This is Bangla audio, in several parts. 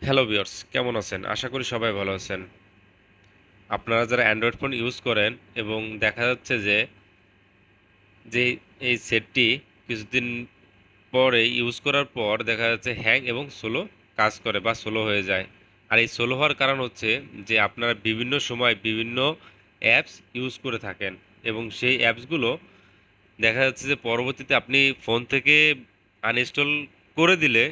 হ্যালো ভিউয়ার্স, কেমন আছেন? আশা করি সবাই ভালো আছেন। আপনারা যারা অ্যান্ড্রয়েড ফোন ইউজ করেন এবং দেখা যাচ্ছে যে এই সেটটি কিছুদিন পরে ইউজ করার পর দেখা যাচ্ছে হ্যাং এবং স্লো কাজ করে বা স্লো হয়ে যায়। আর এই স্লো হওয়ার কারণ হচ্ছে যে আপনারা বিভিন্ন সময় বিভিন্ন অ্যাপস ইউজ করে থাকেন এবং সেই অ্যাপসগুলো দেখা যাচ্ছে যে পরবর্তীতে আপনি ফোন থেকে আনইনস্টল করে দিলে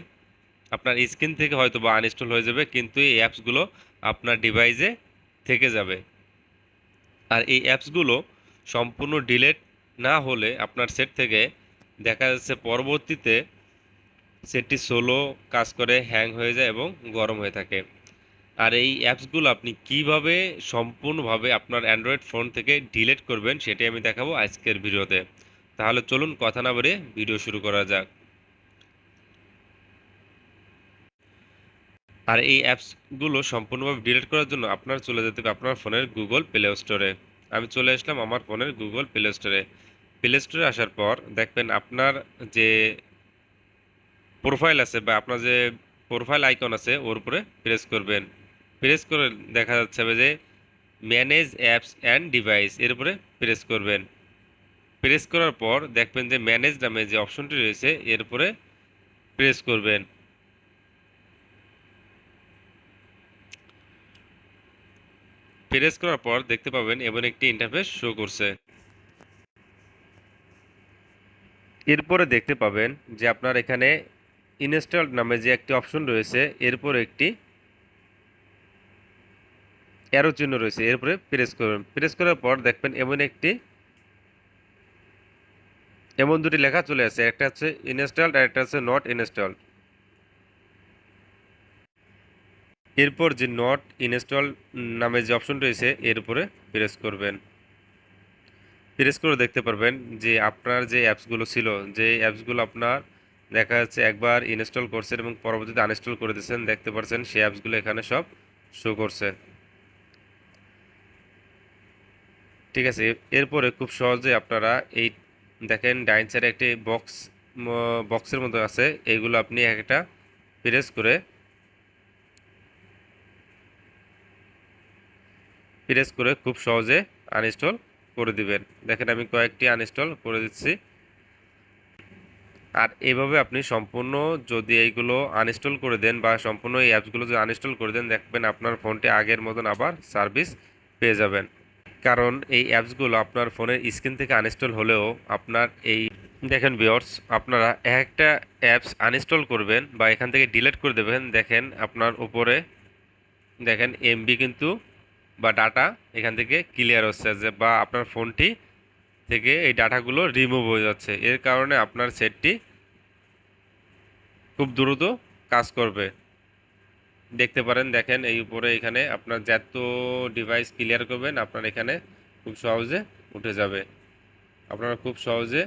আপনার স্ক্রিন থেকে হয়তো বা আনইনস্টল হয়ে যাবে, কিন্তু এই অ্যাপসগুলো আপনার ডিভাইসে থেকে যাবে। আর এই অ্যাপসগুলো সম্পূর্ণ ডিলিট না হলে আপনার সেট থেকে দেখা যাচ্ছে পরবর্তীতে সেটটি স্লো কাজ করে, হ্যাং হয়ে যায় এবং গরম হয়ে থাকে। আর এই অ্যাপসগুলো আপনি কিভাবে সম্পূর্ণভাবে আপনার অ্যান্ড্রয়েড ফোন থেকে ডিলিট করবেন সেটাই আমি দেখাবো আজকের ভিডিওতে। তাহলে চলুন কথা না বাড়িয়ে ভিডিও শুরু করা যাক। আর এই অ্যাপসগুলো সম্পূর্ণভাবে ডিলিট করার জন্য আপনার চলে যেতে হবে আপনার ফোনের গুগল প্লে স্টোরে। আমি চলে আসলাম আমার ফোনের গুগল প্লে স্টোরে। প্লে স্টোরে আসার পর দেখবেন আপনার যে প্রোফাইল আছে বা আপনার যে প্রোফাইল আইকন আছে ওর উপরে প্রেস করবেন। প্রেস করে দেখা যাচ্ছে যে ম্যানেজ অ্যাপস অ্যান্ড ডিভাইস এর উপরে প্রেস করবেন। প্রেস করার পর দেখবেন যে ম্যানেজ নামে যে অপশনটি রয়েছে এর উপরে প্রেস করবেন। প্রেস করার পর দেখতে পাবেন এমন একটি ইন্টারফেস শো করছে। এরপরে দেখতে পাবেন যে আপনার এখানে ইনস্টল নামে যে একটি অপশন রয়েছে এরপর একটি অ্যারো চিহ্ন রয়েছে, এরপরে প্রেস করবেন। প্রেস করার পর দেখবেন এমন দুটি লেখা চলে আসে, একটা হচ্ছে ইনস্টলড আর একটা হচ্ছে নট ইনস্টলড। এরপর যে নট ইনস্টল নামে যে অপশন রয়েছে এর উপরে প্রেস করবেন। প্রেস করে দেখতে পারবেন যে আপনার যে অ্যাপসগুলো ছিল, যে অ্যাপসগুলো আপনার দেখা যাচ্ছে একবার ইনস্টল করছেন এবং পরবর্তীতে আনইনস্টল করে দিয়েছেন, দেখতে পাচ্ছেন সেই অ্যাপসগুলো এখানে সব শো করছে। ঠিক আছে, এরপরে খুব সহজে আপনারা এই দেখেন ডাইন সাইডে একটি বক্সের মতো আছে, এইগুলো আপনি একটা প্রেস করে খুব সহজে আনইনস্টল করে দিবেন। দেখেন আমি কয়েকটি আনইনস্টল করে দিচ্ছি। আর এভাবে আপনি সম্পূর্ণ যদি এইগুলো আনইনস্টল করে দেন বা সম্পূর্ণ এই অ্যাপসগুলো যদি আনইনস্টল করে দেন, দেখবেন আপনার ফোনটি আগের মতন আবার সার্ভিস পেয়ে যাবেন। কারণ এই অ্যাপসগুলো আপনার ফোনের স্ক্রিন থেকে আনইনস্টল হলেও আপনার এই দেখেন ভিউয়ার্স, আপনারা একটা অ্যাপস আনইনস্টল করবেন বা এখান থেকে ডিলিট করে দেবেন, দেখেন আপনার উপরে দেখেন এমবি কিন্তু বা ডাটা এখান থেকে ক্লিয়ার হচ্ছে যে বা আপনার ফোনটি থেকে এই ডাটাগুলো রিমুভ হয়ে যাচ্ছে। এর কারণে আপনার সেটটি খুব দ্রুত কাজ করবে। দেখতে পারেন, দেখেন এই উপরে এখানে আপনার যত ডিভাইস ক্লিয়ার করবেন আপনার এখানে খুব সহজে উঠে যাবে। আপনারা খুব সহজে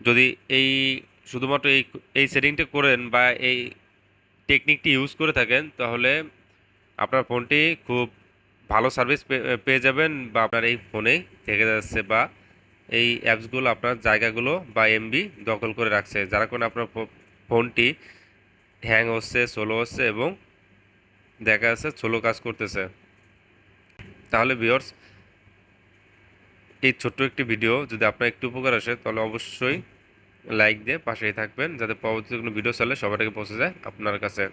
যদি এই শুধুমাত্র এই সেটিংটা করেন বা এই টেকনিকটি ইউজ করে থাকেন, তাহলে আপনার ফোনটি খুব ভালো সার্ভিস পেয়ে যাবেন বা আপনার এই ফোনেই থেকে যাচ্ছে বা এই অ্যাপসগুলো আপনার জায়গাগুলো বা এমবি দখল করে রাখছে, যার কারণে আপনার ফোনটি হ্যাং হচ্ছে, স্লো হচ্ছে এবং দেখা যাচ্ছে স্লো কাজ করতেছে। তাহলে ভিউয়ার্স, এই ছোট্ট একটি ভিডিও যদি আপনার একটু উপকার আসে তাহলে অবশ্যই লাইক দিয়ে পাশেই থাকবেন, যাতে পরবর্তী কোনো ভিডিও চাইলে সবার আগে পৌঁছে যায় আপনার কাছে।